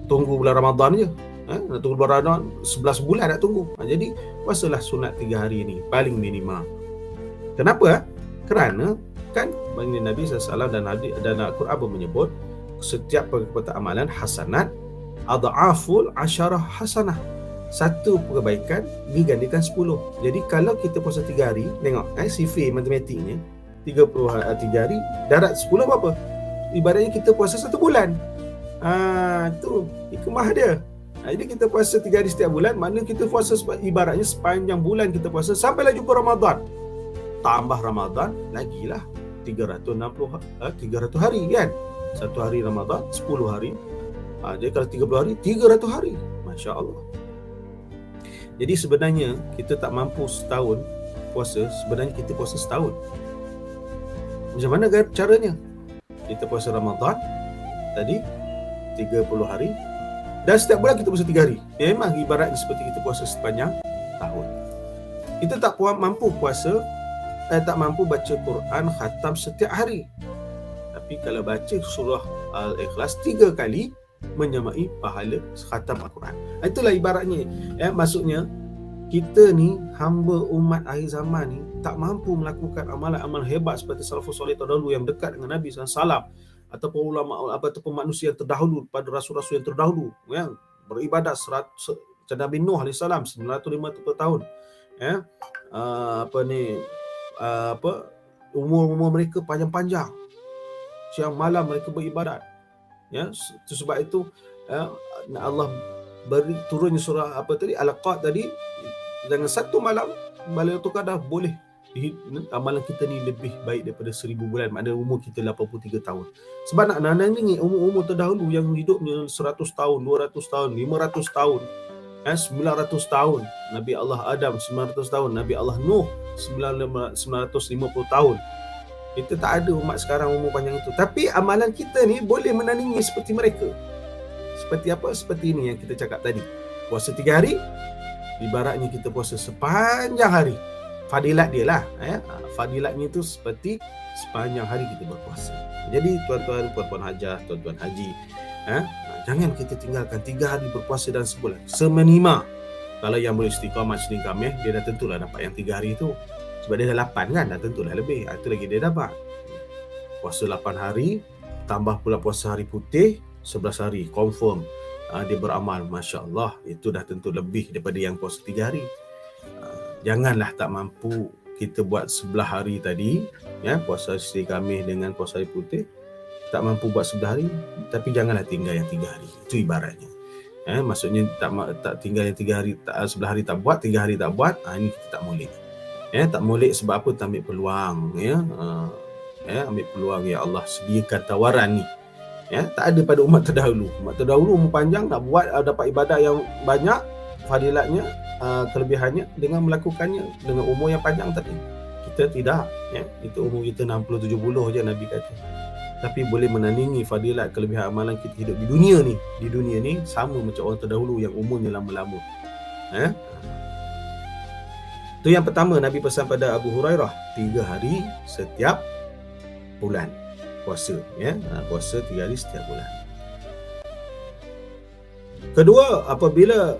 tunggu bulan Ramadan je. Nak tunggu bulan Ramadan 11 bulan nak tunggu. Jadi puasalah sunat 3 hari ini paling minima. Kenapa? Kerana kan baginda Nabi SAW dan Al-Quran pun menyebut setiap perbuatan amalan hasanat adhaful asyarah hasanah. Satu kebaikan digandakan 10. Jadi kalau kita puasa 3 hari, tengok sifir matematiknya 33 hari darat 10 berapa? Ibaratnya kita puasa 1 bulan. Tu hikmah dia. Jadi kita puasa 3 hari setiap bulan, mana kita puasa ibaratnya sepanjang bulan kita puasa sampailah jumpa Ramadan. Tambah Ramadan lagilah 300 hari kan. 1 hari Ramadan 10 hari. Jadi kalau 30 hari 300 hari. Masya-Allah. Jadi sebenarnya kita tak mampu setahun puasa, sebenarnya kita puasa setahun. Macam mana caranya? Kita puasa Ramadan tadi 30 hari. Dan setiap bulan kita puasa 3 hari. Memang ibaratnya seperti kita puasa sepanjang tahun. Kita tak mampu puasa, tak mampu baca Quran khatam setiap hari. Tapi kalau baca surah Al-Ikhlas 3 kali, menyamai pahala khatam Al-Quran. Itulah ibaratnya. Maksudnya, kita ni hamba umat akhir zaman ni tak mampu melakukan amalan-amalan hebat seperti salafus soleh terdahulu yang dekat dengan Nabi SAW, ataupun ulama ataupun manusia yang terdahulu pada rasul-rasul yang terdahulu yang beribadat Nabi Nuh AS 950 tahun, umur mereka panjang-panjang, siang malam mereka beribadat. Sebab itu Allah beri turunnya surah Al-Qad tadi, dengan satu malam Lailatul Qadar boleh amalan kita ni lebih baik daripada 1000 bulan. Maknanya umur kita 83 tahun. Sebab nak nandingi umur-umur terdahulu yang hidupnya 100 tahun, 200 tahun, 500 tahun, 900 tahun. Nabi Allah Adam 900 tahun, Nabi Allah Nuh 950 tahun. Kita tak ada umat sekarang umur panjang itu. Tapi amalan kita ni boleh menandingi seperti mereka. Seperti apa? Seperti ini yang kita cakap tadi. Puasa 3 hari, ibaratnya kita puasa sepanjang hari. Fadilat dia lah. Fadilatnya itu seperti sepanjang hari kita berpuasa. Jadi tuan-tuan, puan-puan hajah, tuan-tuan haji, jangan kita tinggalkan 3 hari berpuasa dalam sebulan. Seminima. Kalau yang boleh istiqamah Isnin Khamis, dia dah tentulah dapat yang 3 hari itu. Sebab dia dah 8 kan, dah tentulah lebih. Itu lagi dia dapat. Puasa 8 hari, tambah pula puasa hari putih, 11 hari. Confirm. Dia beramal. Masya Allah. Itu dah tentu lebih daripada yang puasa 3 hari. Janganlah tak mampu kita buat 11 hari tadi, puasa Isnin Khamis dengan puasa hari putih, tak mampu buat 11 hari, tapi janganlah tinggal yang 3 hari. Itu ibaratnya. Maksudnya tak tinggal yang 3 hari, 11 hari tak buat, 3 hari tak buat, ini kita tak molek. Tak molek sebab apa? Tak ambil peluang. Ambil peluang, ya Allah sediakan tawaran ni. Ya, tak ada pada umat terdahulu. Umat terdahulu umur panjang, nak buat dapat ibadat yang banyak, fadilatnya, kelebihannya dengan melakukannya dengan umur yang panjang tadi. Kita tidak, ya. Itu umur kita 60-70 je Nabi kata. Tapi boleh menandingi fadilat kelebihan amalan kita hidup di dunia ni. Di dunia ni sama macam orang terdahulu yang umurnya lama-lama. Itu yang pertama Nabi pesan pada Abu Hurairah, 3 hari setiap bulan puasa, ya. Puasa 3 hari setiap bulan. Kedua, apabila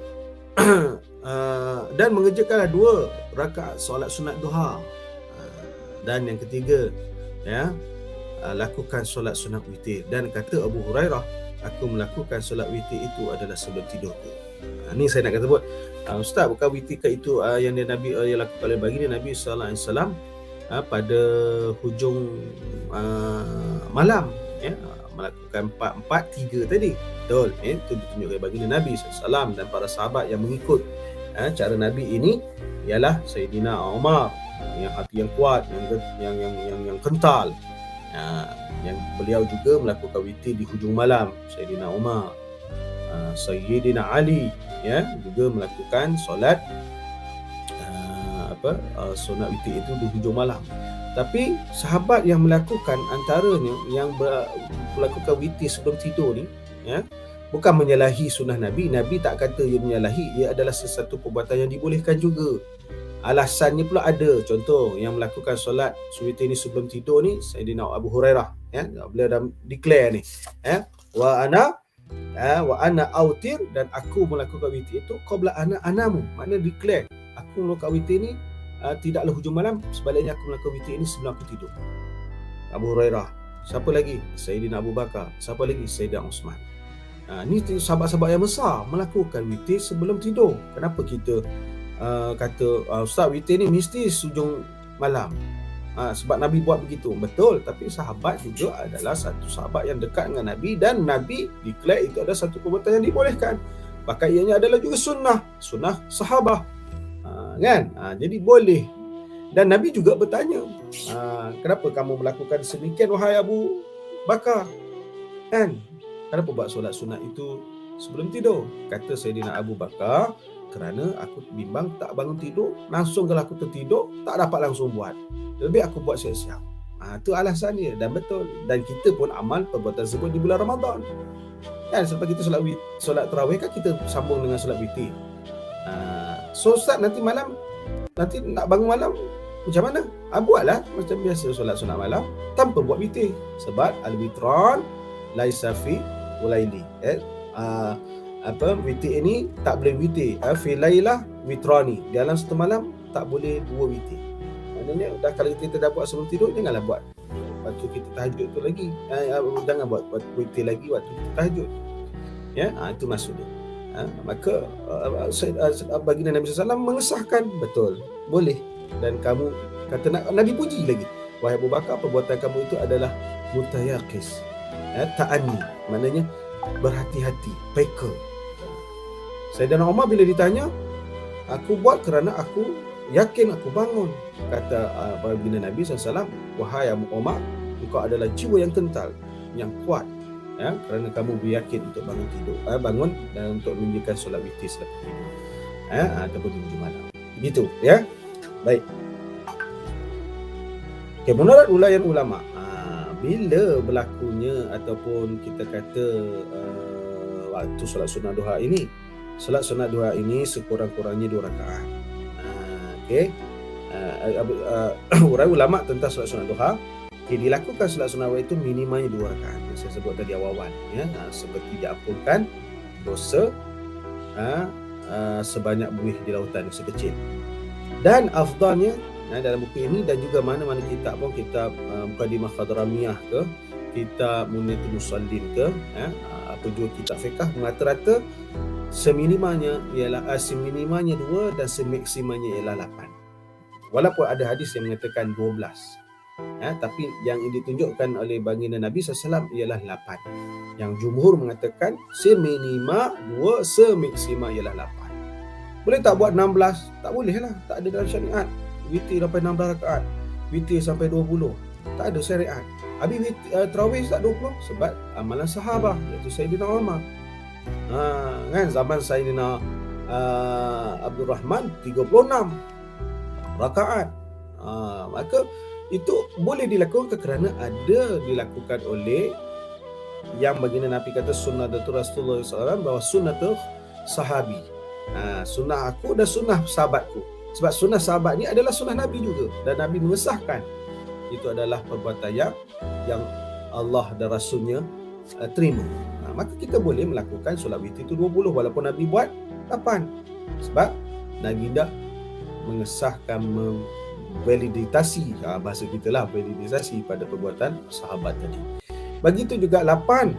dan mengerjakanlah 2 rakaat solat sunat duha. Dan yang ketiga, ya, lakukan solat sunat witir. Dan kata Abu Hurairah, aku melakukan solat witir itu adalah sebelum tidur. Ni saya nak kata buat, Ustaz, bukan witir ke itu yang Nabi lakukan oleh baginda Nabi sallallahu alaihi wasallam pada hujung malam, ya, melakukan 4-4-3 tadi. Betul, itu ditunjukkan oleh baginda Nabi SAW dan para sahabat yang mengikut cara Nabi ini ialah Sayyidina Umar, yang hati yang kuat, yang kental. Yang beliau juga melakukan witir di hujung malam, Sayyidina Umar. Sayyidina Ali, ya, juga melakukan solat sunat witir itu di hujung malam. Tapi sahabat yang melakukan, antaranya yang melakukan witir sebelum tidur ni, ya, bukan menyalahi sunnah Nabi. Nabi tak kata ia menyalahi, ia adalah sesuatu perbuatan yang dibolehkan juga. Alasannya pula ada. Contoh, yang melakukan solat witir ni sebelum tidur ni Sayyidina Abu Hurairah, ya, beliau dah declare ni, ya, wa ana autir, dan aku melakukan witir itu qabla ana anamu, makna declare aku melakukan witir ni tidaklah hujung malam, sebaliknya aku melakukan witir ini sebelum aku tidur. Abu Hurairah. Siapa lagi? Sayyidina Abu Bakar. Siapa lagi? Sayyidina Uthman. Ni sahabat-sahabat yang besar melakukan witir sebelum tidur. Kenapa kita kata Ustaz, witir ni mesti hujung malam? Sebab Nabi buat begitu. Betul, tapi sahabat juga adalah satu sahabat yang dekat dengan Nabi, dan Nabi declare itu adalah satu perbuatan yang dibolehkan. Bahkan ianya adalah juga sunnah sahabah. Kan? Jadi boleh. Dan Nabi juga bertanya, kenapa kamu melakukan sedemikian wahai Abu Bakar? Kan? Kenapa buat solat sunat itu sebelum tidur? Kata Sayyidina Abu Bakar, kerana aku bimbang tak bangun tidur, langsung kalau aku tertidur tak dapat langsung buat. Lebih aku buat siap-siap. Itu alasan dia, dan betul. Dan kita pun amal perbuatan tersebut di bulan Ramadan. Kan, sebab kita solat tarawih kan kita sambung dengan solat witir. So Ustaz, nanti malam, nanti nak bangun malam macam mana? Buatlah macam biasa solat sunat malam tanpa buat witir. Sebab al-witran laisa fi ulaili. Witir ini tak boleh witir. Fi lailah witrani. Dalam satu malam tak boleh 2 witir. Maknanya dah, kalau kita dah buat sebelum tidur, janganlah buat waktu kita tahajud tu lagi. Jangan buat witir lagi waktu kita tahajud. Ya, itu maksudnya. Maka baginda Nabi SAW mengesahkan, betul, boleh. Dan kamu kata, Nabi puji lagi, wahai Abu Bakar, perbuatan kamu itu adalah mutayaqis, ta'ani, maknanya berhati-hati, peka. Sayyidina Umar bila ditanya, aku buat kerana aku yakin aku bangun. Kata baginda Nabi SAW, wahai Abu Umar, engkau adalah jiwa yang kental, yang kuat, ya, kerana kamu beryakin untuk bangun dan untuk menunjukkan solat witir selepas tidur, ataupun di hujung malam. Begitu, ya. Baik. Okay, menurut ulayan ulama, bila berlakunya ataupun kita kata waktu solat sunat duha ini, solat sunat duha ini sekurang-kurangnya 2 rakaat. Okey. Uraian ulama tentang solat sunat duha, dilakukan solat sunat duha itu minimanya 2 rakaat. Saya sebut tadi awal-awal, ya, seperti diampunkan dosa sebanyak buih di lautan, dosa kecil. Dan afdalnya dalam buku ini dan juga mana-mana kitab pun, kitab Muqaddimah Khadramiyah ke, kitab Muniyatul Musallin ke, apa juga kitab fiqh, rata-rata seminimanya 2 dan semaksimanya ialah 8. Walaupun ada hadis yang mengatakan 12, tapi yang ditunjukkan oleh baginda Nabi SAW ialah 8. Yang jumhur mengatakan seminima 2, semaksima ialah 8. Boleh tak buat 16? Tak boleh lah, tak ada dalam syariat. Witir sampai 16 rakaat, witir sampai 20, tak ada syariat. Habis tarawih tak 20? Sebab amalan sahabah, iaitu Sayyidina Umar. Kan zaman Sayyidina Abdul Rahman 36 rakaat. Maka itu boleh dilakukan kerana ada dilakukan oleh yang baginda Nabi kata sunnatul Rasulullah SAW, bahawa sunnatul sahabi. Sunnah aku dan sunnah sahabatku. Sebab sunnah sahabat ni adalah sunnah Nabi juga, dan Nabi mengesahkan itu adalah perbuatan yang Allah dan Rasulnya terima. Maka kita boleh melakukan solat witir itu 20 walaupun Nabi buat 8. Sebab Nabi dah mengesahkan, validitasi, bahasa kita lah, validitasi pada perbuatan sahabat tadi. Begitu juga 8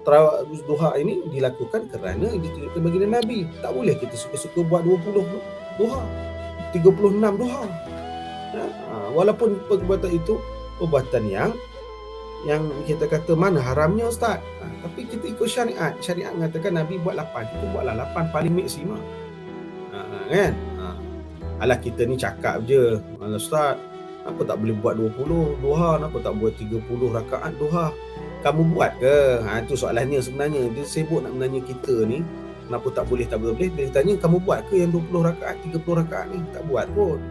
tarawih duha ini dilakukan kerana ditunjukkan baginda Nabi. Tak boleh kita suka-suka buat 20 duha, 36 duha. Walaupun perbuatan itu perbuatan yang kita kata mana haramnya ustaz, tapi kita ikut syariat. Syariat mengatakan Nabi buat 8, kita buatlah 8 paling maksima. Kan? Alah kita ni cakap je, ustaz, apa tak boleh buat 20 duha, kenapa tak buat 30 rakaat duha? Kamu buat ke? Itu soalannya sebenarnya. Dia sibuk nak menanya kita ni, kenapa tak boleh. Dia tanya kamu buat ke yang 20 rakaat, 30 rakaat ni? Tak buat pun.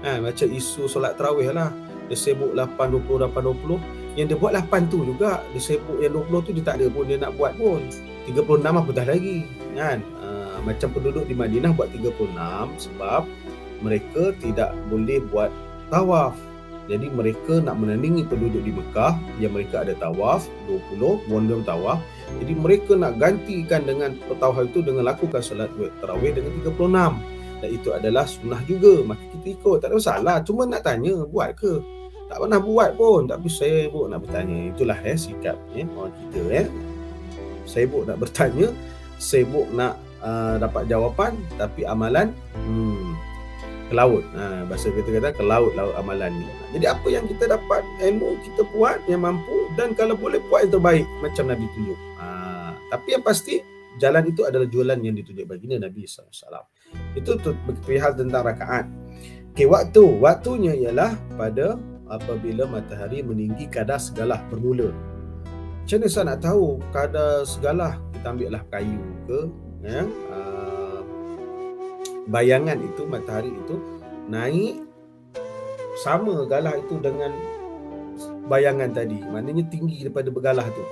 Macam isu solat tarawih lah. Dia sibuk 8, 20, 8, 20. Yang dia buat 8 tu juga, dia sibuk yang 20 tu dia tak ada pun dia nak buat pun. 36 apatah lagi. Kan? Macam penduduk di Madinah buat 36 sebab mereka tidak boleh buat tawaf. Jadi mereka nak menandingi penduduk di Mekah yang mereka ada tawaf 20, mondom tawaf. Jadi mereka nak gantikan dengan tawaf itu dengan lakukan solat tarawih dengan 36. Dan itu adalah sunnah juga, maka kita ikut, tak ada masalah. Cuma nak tanya, buat ke? Tak pernah buat pun, tapi sibuk nak bertanya. Itulah sikap orang kita. Sibuk nak bertanya, sibuk nak dapat jawapan, tapi amalan ke laut. Bahasa kita kata ke laut amalan ni. Jadi apa yang kita dapat ilmu, kita buat yang mampu, dan kalau boleh buat yang terbaik macam Nabi tunjuk. Tapi yang pasti jalan itu adalah jalan yang ditunjuk baginda Nabi SAW. Itu perihal tentang rakaat. Okey, waktunya ialah pada apabila matahari meninggi kadar segalah bermula. Macam mana saya nak tahu kadar segalah? Kita ambil lah kayu ke, bayangan itu, matahari itu naik sama galah itu dengan bayangan tadi, maknanya tinggi daripada bergalah tu.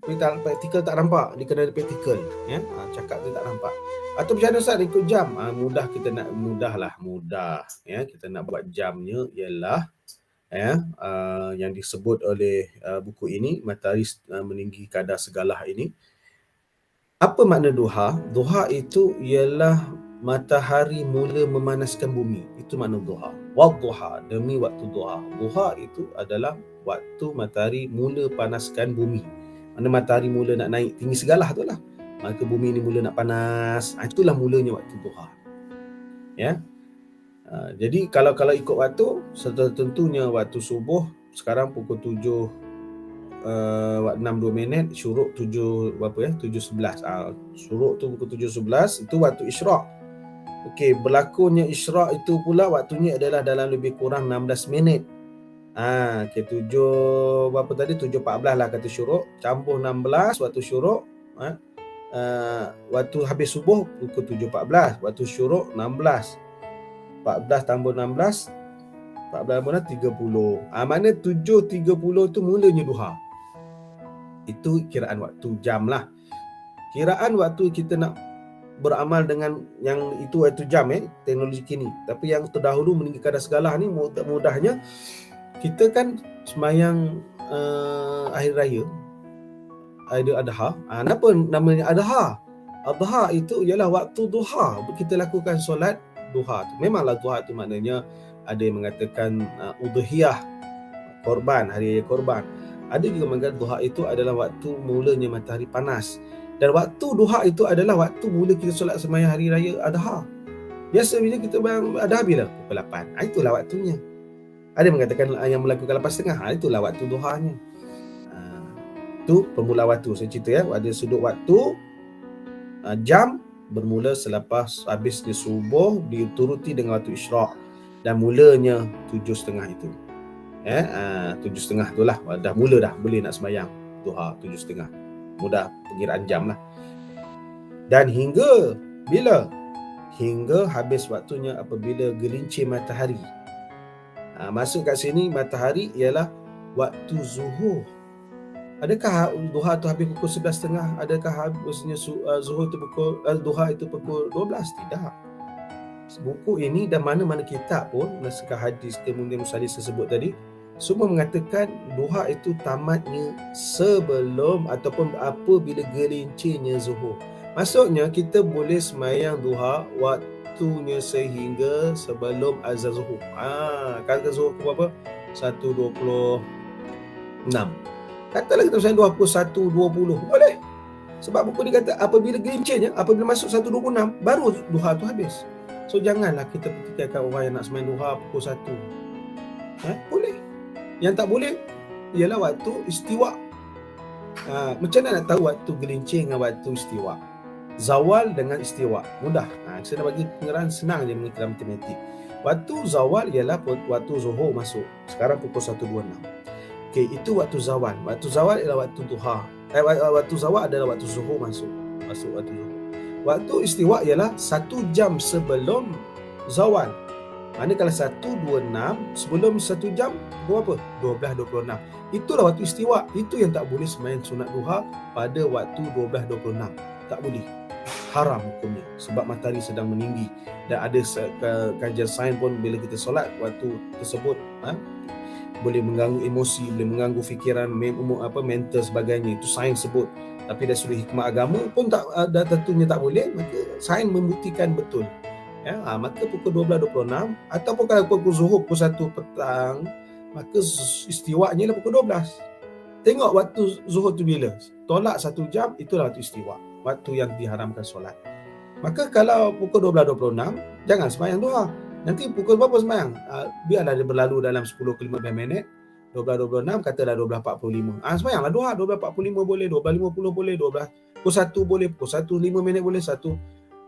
Praktikal tak nampak, dia kena ada praktikal, cakap tu tak nampak. Atau macam mana Ustaz ikut jam? Mudah, kita nak mudah. Kita nak buat jamnya ialah yang disebut oleh buku ini, matahari meninggi kadar segalah ini. Apa makna duha? Duha itu ialah matahari mula memanaskan bumi. Itu makna duha. Wadduha, demi waktu duha. Duha itu adalah waktu matahari mula panaskan bumi. Mana matahari mula nak naik tinggi segalah tu lah, maka bumi ni mula nak panas. Itulah mulanya waktu duha. Jadi kalau ikut waktu, tentunya waktu subuh sekarang pukul 7:62, syuruk 7:11. Syuruk tu pukul 7:11, itu waktu isyraq. Okey, berlakunya isyraq itu pula waktunya adalah dalam lebih kurang 16 minit. 7:14 lah kata syuruk, campur 16 waktu syuruk. Waktu habis subuh pukul 7:14, waktu syuruk 16. 14 tambah 16, 14 tambah 30. Mana 7:30 tu mulanya duha. Itu kiraan waktu jam lah. Kiraan waktu kita nak beramal dengan yang itu waktu jam teknologi kini. Tapi yang terdahulu meninggi kadar segalah ni, mudahnya kita kan semayang akhir raya, Aidil Adha. Kenapa namanya Adha? Adha itu ialah waktu duha. Kita lakukan solat duha tu. Memanglah duha tu maknanya ada yang mengatakan udhiyah, korban, hari raya korban. Ada juga mengatakan duha itu adalah waktu mulanya matahari panas. Dan waktu duha itu adalah waktu mula kita solat semayang hari raya Adha. Biasa bila kita bayang Adha bila? Pukul 8. Itulah waktunya. Ada yang mengatakan yang melakukan 8.30. Itulah waktu duhanya. Itu permula waktu. Saya cerita ada sudut waktu jam bermula selepas habis di subuh, dituruti dengan waktu isyraq. dan mulanya 7.30 itu. 7.30 tu lah, dah mula dah boleh nak sembahyang duha 7.30. Mudah pengiraan jam lah. Dan hingga bila? Hingga habis waktunya apabila gelincir matahari. Masuk kat sini matahari ialah waktu zuhur. Adakah duha tu habis pukul 11.30? Adakah habisnya zuhur itu duha itu pukul 12? Tidak. Buku ini dan mana-mana kitab pun, naskah hadis kemudian musadis tersebut tadi, semua mengatakan duha itu tamatnya sebelum ataupun apabila gelincirnya zuhur. Maksudnya kita boleh semayang duha waktunya sehingga sebelum azan zuhur. Kata zuhur berapa? 1.26. Katalah kita semayang duha pukul 1.20. Boleh. Sebab buku dia kata apabila gelincirnya, apabila masuk 1.26 baru duha tu habis. So janganlah kita pertikaikan orang yang nak semayang duha pukul 1. Boleh. Yang tak boleh ialah waktu istiwa. Macam mana nak tahu waktu gelincir dengan waktu istiwa? Zawal dengan istiwa. Mudah. Saya nak bagi pengerahan senang je mengenai matematik. Waktu zawal ialah waktu zuhur masuk. Sekarang pukul 1.26. Okey, itu waktu zawal. Waktu zawal ialah waktu duha. Waktu zawal adalah waktu zuhur masuk waktu zuhur. Waktu istiwa ialah 1 jam sebelum zawal. Manakala 1.26 sebelum 1 jam berapa? 12.26. Itulah waktu istiwa. Itu yang tak boleh sembahyang sunat duha pada waktu 12.26. Tak boleh. Haram hukumnya sebab matahari sedang meninggi. Dan ada kajian sains pun bila kita solat waktu tersebut boleh mengganggu emosi, boleh mengganggu fikiran, mental sebagainya. Itu sains sebut. Tapi dari sudut hikmah agama pun dah tentunya tak boleh. Maka sains membuktikan betul. Maka pukul 12.26 ataupun kalau pukul zuhur pukul 1 petang, maka istiwanya ialah pukul 12. Tengok waktu zuhur tu bila. Tolak 1 jam, itulah waktu istiwa. Waktu yang diharamkan solat. Maka kalau pukul 12.26, jangan sembahyang duha. Nanti pukul berapa sembahyang? Biarlah dia berlalu dalam 10-15 minit. 12.26 katalah 12.45. Sembahyanglah duha. 12.45 boleh, 12.50 boleh, pukul 1 boleh, pukul 1.5 minit boleh, 1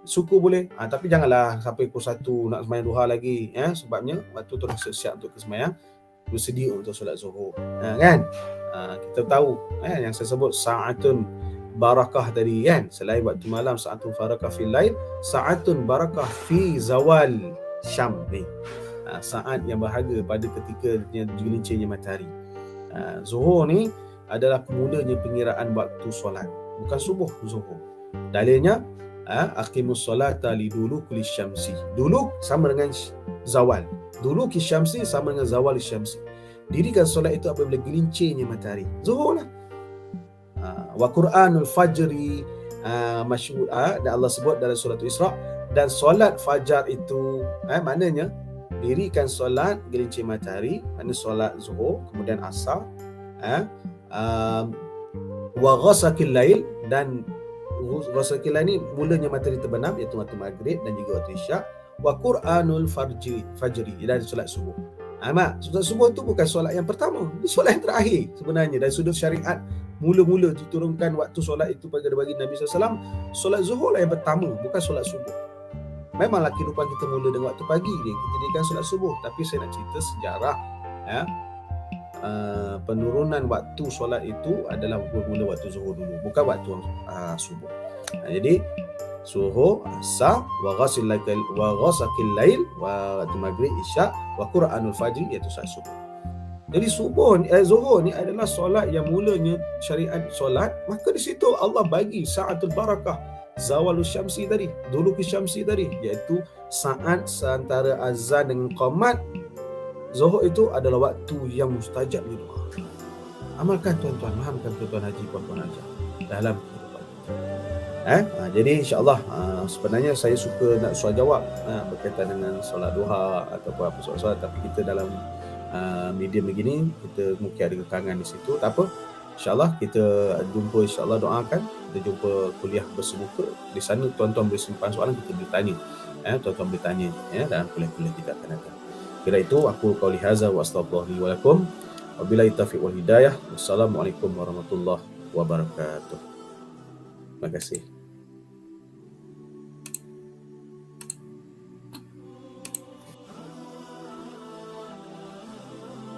suku boleh. Tapi janganlah sampai pukul 1 nak sembahyang duha lagi. Sebabnya waktu tu dah siap untuk sembahyang, bersedia untuk solat zuhur. Kan? Kita tahu yang saya sebut sa'atun barakah tadi kan. Selain waktu malam sa'atun barakah fil lail, sa'atun barakah fi zawal syam ni. Saat yang berharga pada ketika gelincirnya matahari. Zuhur ni adalah mulanya pengiraan waktu solat, bukan subuh, zuhur. Dalilnya aqimus solata liduluki syamsi. Duluk sama dengan zawal. Duluki syamsi sama dengan zawal syamsi. Dirikan solat itu apabila gelincirnya matahari. Zuhur lah. Wa Qur'anul fajri masyhur, dan Allah sebut dalam surah Isra, dan solat fajar itu maknanya dirikan solat gelincir matahari, maknanya solat zuhur, kemudian asar, wa ghasaqil lail, dan ghasaqil lail ni mulanya matahari terbenam iaitu waktu maghrib dan juga waktu isyak, wa Qur'anul fajri dan solat subuh. Solat subuh tu bukan solat yang pertama, ini solat yang terakhir sebenarnya dari sudut syariat. Mula-mula diturunkan waktu solat itu pada bagi Nabi SAW, solat zuhur lah yang pertama, bukan solat subuh. Memanglah kehidupan kita mula dengan waktu pagi dia, kita dirikan solat subuh. Tapi saya nak cerita sejarah penurunan waktu solat itu adalah mula waktu zuhur dulu, bukan waktu subuh. Jadi zuhur, asar, wa ghasaqil lail, wa waktu maghrib, isyak, wa Qur'anul fajri iaitu solat subuh. Jadi zuhur ni adalah solat yang mulanya syariat solat. Maka di situ Allah bagi sa'atul barakah, zawalus syamsi tadi, duluki syamsi tadi, iaitu saat seantara azan dengan qamat. Zuhur itu adalah waktu yang mustajab di doa. Amalkan tuan-tuan, fahamkan tuan-tuan haji, puan-puan haji dalam kehidupan kita. Jadi insya-Allah sebenarnya saya suka nak soal jawab berkaitan dengan solat duha ataupun apa solat, tapi kita dalam medium begini kita mungkin ada kekurangan di situ. Tak apa, insyaAllah kita jumpa, insyaAllah doakan kita jumpa kuliah bersemuka di sana. Tuan-tuan boleh simpan soalan, kita boleh tanya, tuan-tuan boleh tanya dalam kuliah-kuliah kita akan datang. Kira itu aku qauli hadza wa astaghfirullahi wa lakum wa billahi taufiq wal hidayah. Wassalamualaikum warahmatullahi wabarakatuh. Terima kasih.